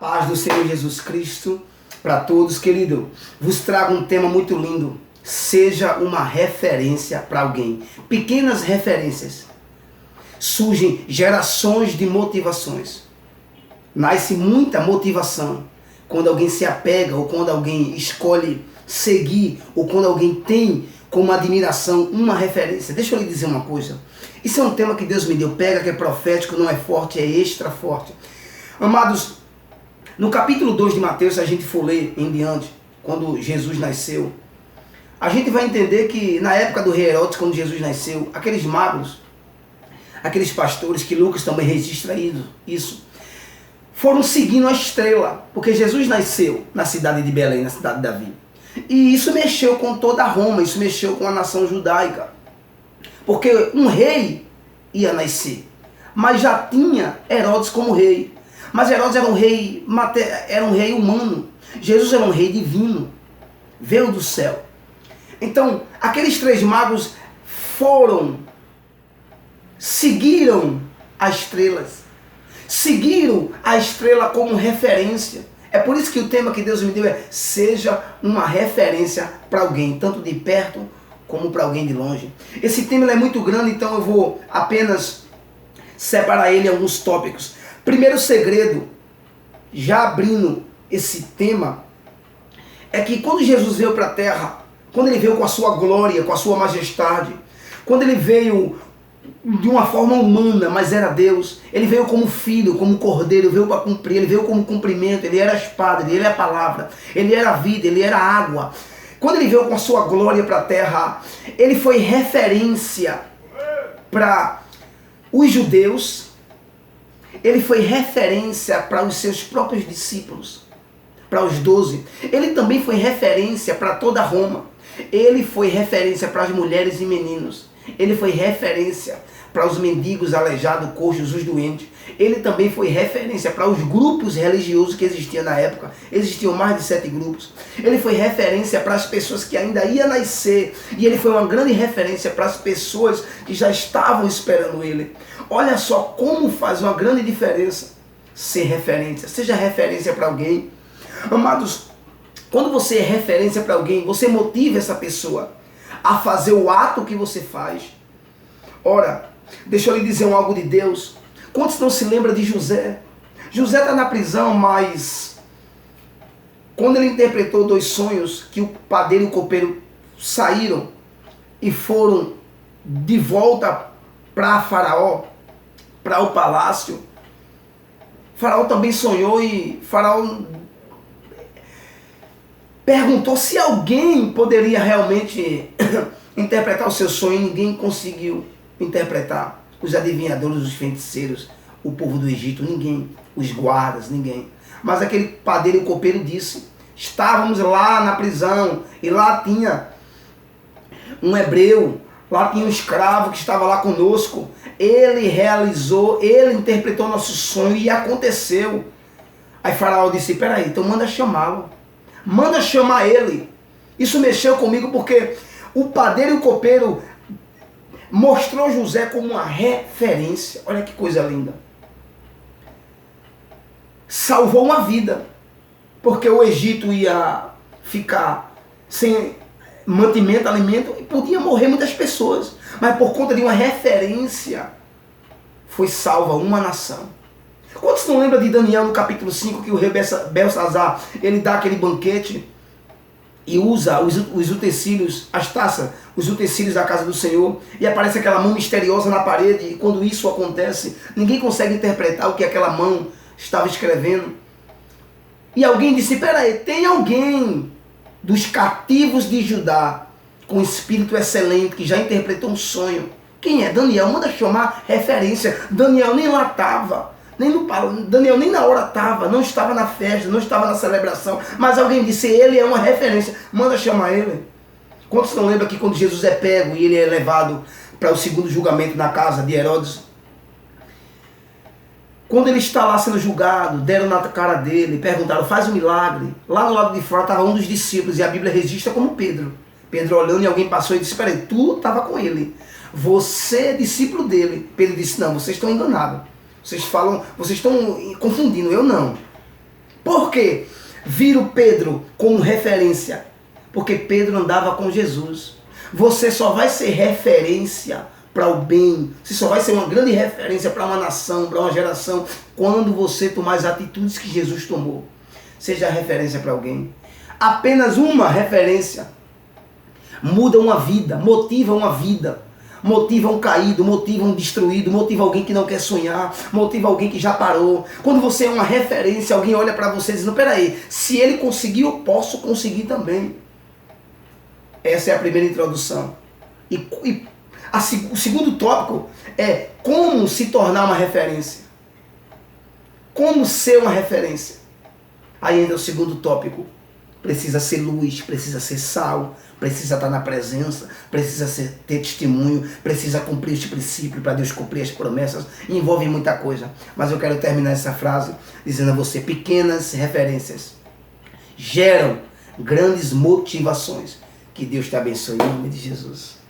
Paz do Senhor Jesus Cristo para todos, querido. Vos trago um tema muito lindo. Seja uma referência para alguém. Pequenas referências. Surgem gerações de motivações. Nasce muita motivação quando alguém se apega, ou quando alguém escolhe seguir, ou quando alguém tem como admiração uma referência. Deixa eu lhe dizer uma coisa. Isso é um tema que Deus me deu. Pega, que é profético, não é forte, é extra forte. Amados, no capítulo 2 de Mateus, se a gente for ler em diante, quando Jesus nasceu, a gente vai entender que na época do rei Herodes, quando Jesus nasceu, aqueles magos, aqueles pastores, que Lucas também registra isso, foram seguindo a estrela, porque Jesus nasceu na cidade de Belém, na cidade de Davi. E isso mexeu com toda Roma, isso mexeu com a nação judaica. Porque um rei ia nascer, mas já tinha Herodes como rei. Mas Herodes era um rei humano. Jesus era um rei divino. Veio do céu. Então, aqueles três magos seguiram as estrelas. Seguiram a estrela como referência. É por isso que o tema que Deus me deu é: seja uma referência para alguém, tanto de perto como para alguém de longe. Esse tema é muito grande, então eu vou apenas separar ele em alguns tópicos. Primeiro segredo, já abrindo esse tema, é que quando Jesus veio para a terra, quando ele veio com a sua glória, com a sua majestade, quando ele veio de uma forma humana, mas era Deus, ele veio como filho, como cordeiro, veio para cumprir, ele veio como cumprimento, ele era a espada, ele era a palavra, ele era a vida, ele era a água. Quando ele veio com a sua glória para a terra, ele foi referência para os judeus, ele foi referência para os seus próprios discípulos, para os 12. Ele também foi referência para toda Roma. Ele foi referência para as mulheres e meninos. Ele foi referência para os mendigos, aleijados, coxos, os doentes. Ele também foi referência para os grupos religiosos que existiam na época. Existiam mais de 7 grupos. Ele foi referência para as pessoas que ainda iam nascer. E ele foi uma grande referência para as pessoas que já estavam esperando ele. Olha só como faz uma grande diferença ser referência. Seja referência para alguém. Amados, quando você é referência para alguém, você motiva essa pessoa a fazer o ato que você faz. Ora, deixa eu lhe dizer algo de Deus. Quantos não se lembram de José? José está na prisão, mas quando ele interpretou 2 sonhos, que o padeiro e o copeiro saíram e foram de volta para Faraó, para o palácio, Faraó também sonhou e Faraó perguntou se alguém poderia realmente interpretar o seu sonho. Ninguém conseguiu interpretar. Os adivinhadores, os feiticeiros, o povo do Egito, ninguém. Os guardas, ninguém. Mas aquele padeiro e copeiro disse: estávamos lá na prisão e lá tinha um hebreu, lá tinha um escravo que estava lá conosco. Ele realizou, ele interpretou nosso sonho e aconteceu. Aí Faraó disse: peraí, então manda chamá-lo. Manda chamar ele. Isso mexeu comigo porque o padeiro e o copeiro mostrou José como uma referência. Olha que coisa linda. Salvou uma vida. Porque o Egito ia ficar sem mantimento, alimento, e podia morrer muitas pessoas. Mas por conta de uma referência, foi salva uma nação. Quantos não lembram de Daniel no capítulo 5, que o rei Belsazar, ele dá aquele banquete e usa os utensílios, as taças, os utensílios da casa do Senhor, e aparece aquela mão misteriosa na parede, e quando isso acontece, ninguém consegue interpretar o que aquela mão estava escrevendo. E alguém disse: peraí, tem alguém dos cativos de Judá com espírito excelente que já interpretou um sonho? Quem é? Daniel. Manda chamar referência. Daniel nem lá estava. Daniel nem na hora estava, não estava na festa, não estava na celebração, mas alguém disse: ele é uma referência, manda chamar ele. Quantos não lembram que quando Jesus é pego e ele é levado para o segundo julgamento na casa de Herodes, quando ele está lá sendo julgado, deram na cara dele, perguntaram: faz um milagre. Lá no lado de fora estava um dos discípulos, e a Bíblia registra como Pedro. Pedro olhando, e alguém passou e disse: peraí, tu estava com ele, você é discípulo dele. Pedro disse: não, vocês estão enganados. Vocês estão confundindo, eu não. Por quê? Viram Pedro como referência. Porque Pedro andava com Jesus. Você só vai ser referência para o bem. Você só vai ser uma grande referência para uma nação, para uma geração, quando você tomar as atitudes que Jesus tomou. Seja referência para alguém. Apenas uma referência muda uma vida, motiva uma vida. Motiva um caído, motiva um destruído, motiva alguém que não quer sonhar, motiva alguém que já parou. Quando você é uma referência, alguém olha para você dizendo, peraí, se ele conseguiu, eu posso conseguir também. Essa é a primeira introdução. O segundo tópico é como se tornar uma referência. Como ser uma referência. Aí ainda é o segundo tópico. Precisa ser luz, precisa ser sal, precisa estar na presença, precisa ter testemunho, precisa cumprir este princípio para Deus cumprir as promessas. Envolve muita coisa. Mas eu quero terminar essa frase dizendo a você, pequenas referências geram grandes motivações. Que Deus te abençoe em nome de Jesus.